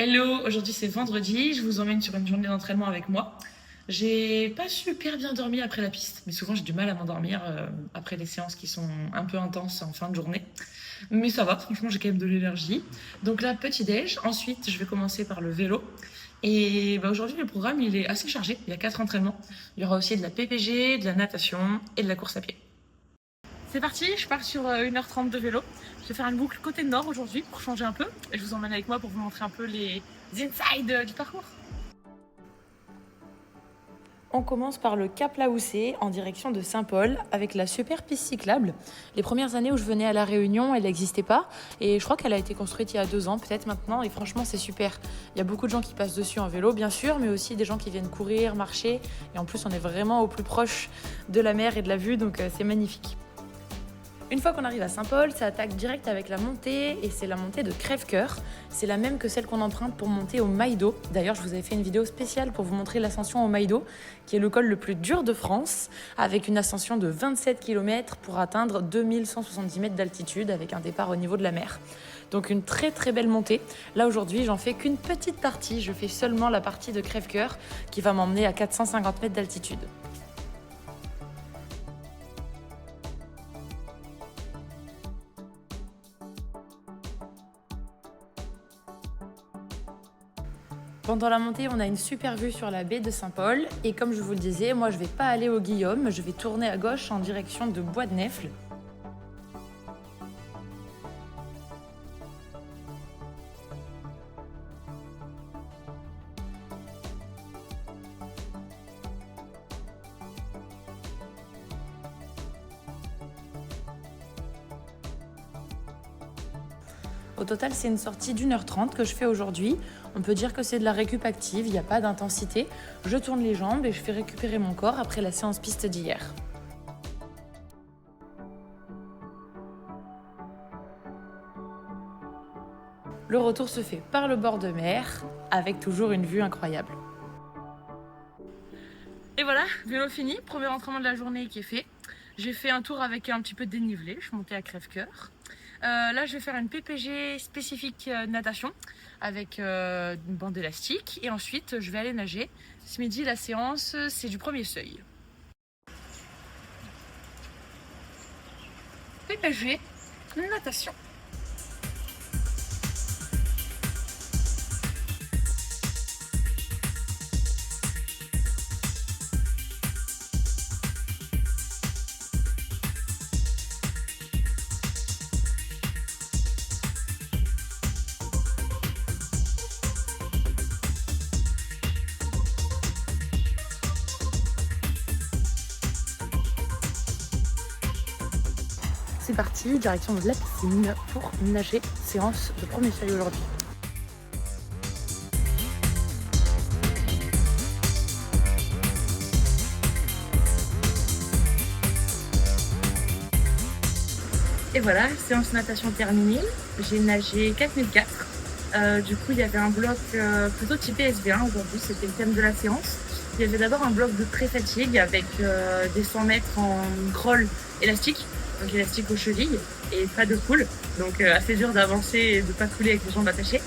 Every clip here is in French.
Hello, aujourd'hui c'est vendredi, je vous emmène sur une journée d'entraînement avec moi. J'ai pas super bien dormi après la piste, mais souvent j'ai du mal à m'endormir après les séances qui sont un peu intenses en fin de journée. Mais ça va, franchement j'ai quand même de l'énergie. Donc là, petit déj, ensuite je vais commencer par le vélo. Et aujourd'hui le programme il est assez chargé, il y a 4 entraînements. Il y aura aussi de la PPG, de la natation et de la course à pied. C'est parti, je pars sur 1h30 de vélo. Je vais faire une boucle côté nord aujourd'hui pour changer un peu. Et je vous emmène avec moi pour vous montrer un peu les insides du parcours. On commence par le Cap Laoussé en direction de Saint-Paul avec la super piste cyclable. Les premières années où je venais à La Réunion, elle n'existait pas et je crois qu'elle a été construite il y a 2 ans, peut-être maintenant, et franchement c'est super. Il y a beaucoup de gens qui passent dessus en vélo bien sûr, mais aussi des gens qui viennent courir, marcher et en plus on est vraiment au plus proche de la mer et de la vue, donc c'est magnifique. Une fois qu'on arrive à Saint-Paul, ça attaque direct avec la montée et c'est la montée de Crèvecoeur. C'est la même que celle qu'on emprunte pour monter au Maïdo. D'ailleurs, je vous avais fait une vidéo spéciale pour vous montrer l'ascension au Maïdo, qui est le col le plus dur de France, avec une ascension de 27 km pour atteindre 2170 mètres d'altitude avec un départ au niveau de la mer. Donc une très très belle montée. Là aujourd'hui, j'en fais qu'une petite partie. Je fais seulement la partie de Crèvecoeur qui va m'emmener à 450 mètres d'altitude. Pendant la montée, on a une super vue sur la baie de Saint-Paul. Et comme je vous le disais, moi je vais pas aller au Guillaume, je vais tourner à gauche en direction de Bois de Nèfles. Au total, c'est une sortie d'1h30 que je fais aujourd'hui. On peut dire que c'est de la récup active, il n'y a pas d'intensité. Je tourne les jambes et je fais récupérer mon corps après la séance piste d'hier. Le retour se fait par le bord de mer, avec toujours une vue incroyable. Et voilà, vélo fini, premier entraînement de la journée qui est fait. J'ai fait un tour avec un petit peu de dénivelé, je suis montée à Crèvecoeur. Là, je vais faire une PPG spécifique natation avec une bande élastique. Et ensuite, je vais aller nager. Ce midi, la séance, c'est du premier seuil. PPG, natation. C'est parti, direction de la piscine pour nager, séance de premier seuil aujourd'hui. Et voilà, séance natation terminée. J'ai nagé 4004. Du coup, il y avait un bloc plutôt typé SV1 aujourd'hui, c'était le thème de la séance. Il y avait d'abord un bloc de pré-fatigue avec des 100 mètres en crawl élastique, donc élastique aux chevilles et pas de cool. Donc assez dur d'avancer et de pas couler avec les jambes attachées.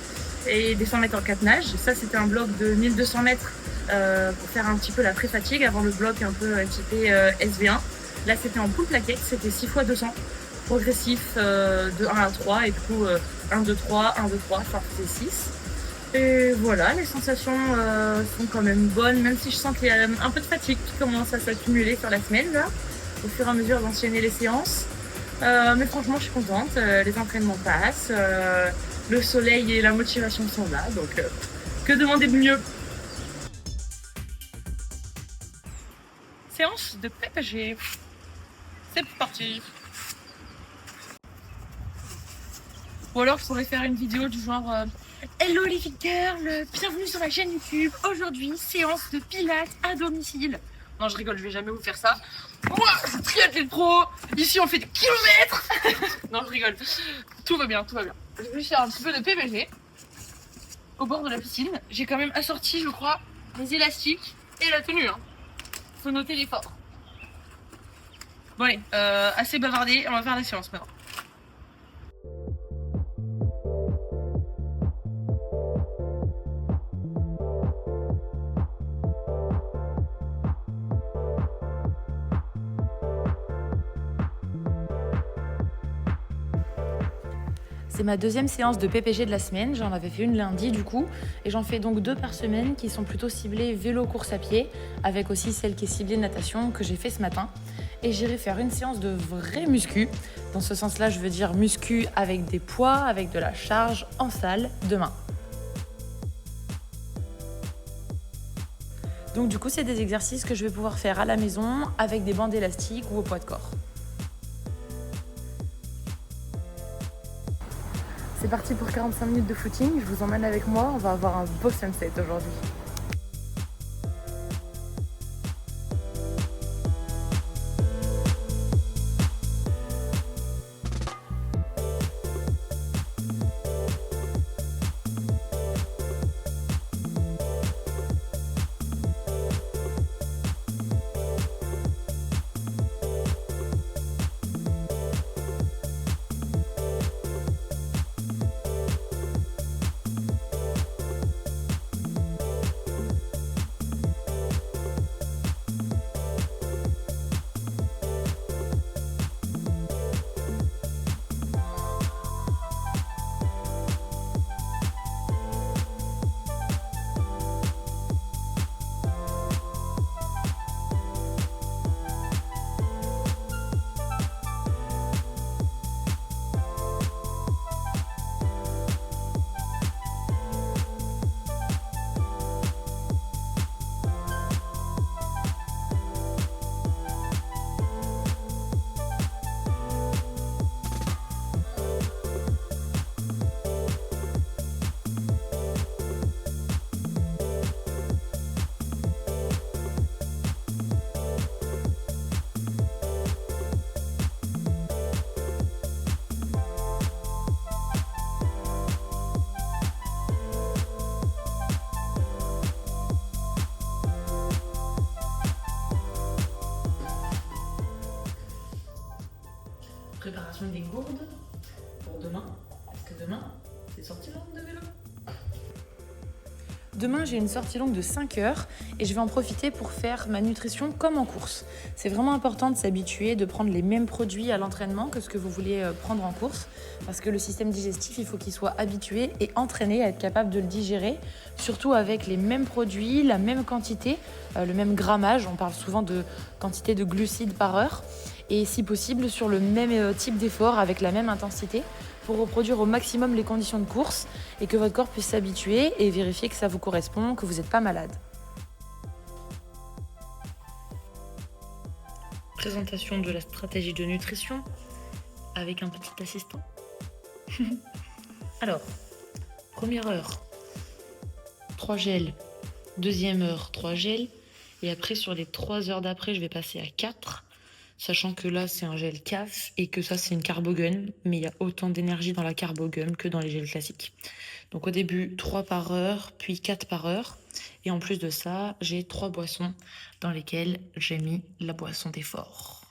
Et des 100 mètres en 4 nages. Ça, c'était un bloc de 1200 mètres pour faire un petit peu la pré-fatigue avant le bloc un peu typé SV1. Là, c'était en poule plaquette, c'était 6 x 200. Progressif de 1 à 3 et du coup 1, 2, 3, 1, 2, 3, ça faisait 6. Et voilà, les sensations sont quand même bonnes, même si je sens qu'il y a un peu de fatigue qui commence à s'accumuler sur la semaine là, au fur et à mesure d'enchaîner les séances. Mais franchement, je suis contente, les entraînements passent, le soleil et la motivation sont là, donc que demander de mieux? Séance de PPG, c'est parti. Ou alors je pourrais faire une vidéo du genre Hello les fit girls, bienvenue sur la chaîne YouTube. Aujourd'hui, séance de pilates à domicile. Non, je rigole, je vais jamais vous faire ça. Moi, je suis triathlète pro. Ici, on fait des kilomètres. Non, je rigole. Tout va bien, tout va bien. Je vais faire un petit peu de PPG au bord de la piscine. J'ai quand même assorti, je crois, les élastiques et la tenue. Faut noter l'effort. Bon allez, assez bavardé, on va faire la séance maintenant. C'est ma deuxième séance de PPG de la semaine, j'en avais fait une lundi du coup, et j'en fais donc 2 par semaine qui sont plutôt ciblées vélo course à pied, avec aussi celle qui est ciblée natation que j'ai fait ce matin. Et j'irai faire une séance de vrai muscu. Dans ce sens-là, je veux dire muscu avec des poids, avec de la charge en salle demain. Donc du coup, c'est des exercices que je vais pouvoir faire à la maison avec des bandes élastiques ou au poids de corps. C'est parti pour 45 minutes de footing, je vous emmène avec moi, on va avoir un beau sunset aujourd'hui. Préparation des gourdes pour demain, parce que demain, c'est sortie longue de vélo. Demain, j'ai une sortie longue de 5 heures et je vais en profiter pour faire ma nutrition comme en course. C'est vraiment important de s'habituer, de prendre les mêmes produits à l'entraînement que ce que vous vouliez prendre en course, parce que le système digestif, il faut qu'il soit habitué et entraîné à être capable de le digérer, surtout avec les mêmes produits, la même quantité, le même grammage. On parle souvent de quantité de glucides par heure. Et si possible sur le même type d'effort avec la même intensité pour reproduire au maximum les conditions de course et que votre corps puisse s'habituer et vérifier que ça vous correspond, que vous n'êtes pas malade. Présentation de la stratégie de nutrition avec un petit assistant. Alors, première heure, 3 gels. Deuxième heure, 3 gels. Et après, sur les 3 heures d'après, je vais passer à 4. Sachant que là, c'est un gel CAF et que ça, c'est une Carbogun. Mais il y a autant d'énergie dans la Carbogun que dans les gels classiques. Donc au début, 3 par heure, puis 4 par heure. Et en plus de ça, j'ai 3 boissons dans lesquelles j'ai mis la boisson d'effort.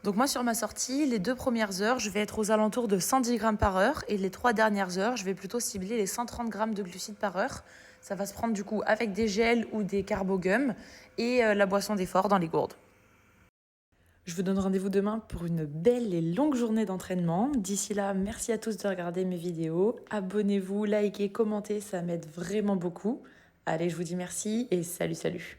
Donc moi, sur ma sortie, les 2 premières heures, je vais être aux alentours de 110 grammes par heure. Et les 3 dernières heures, je vais plutôt cibler les 130 grammes de glucides par heure. Ça va se prendre du coup avec des gels ou des Carbogums et la boisson d'effort dans les gourdes. Je vous donne rendez-vous demain pour une belle et longue journée d'entraînement. D'ici là, merci à tous de regarder mes vidéos. Abonnez-vous, likez, commentez, ça m'aide vraiment beaucoup. Allez, je vous dis merci et salut.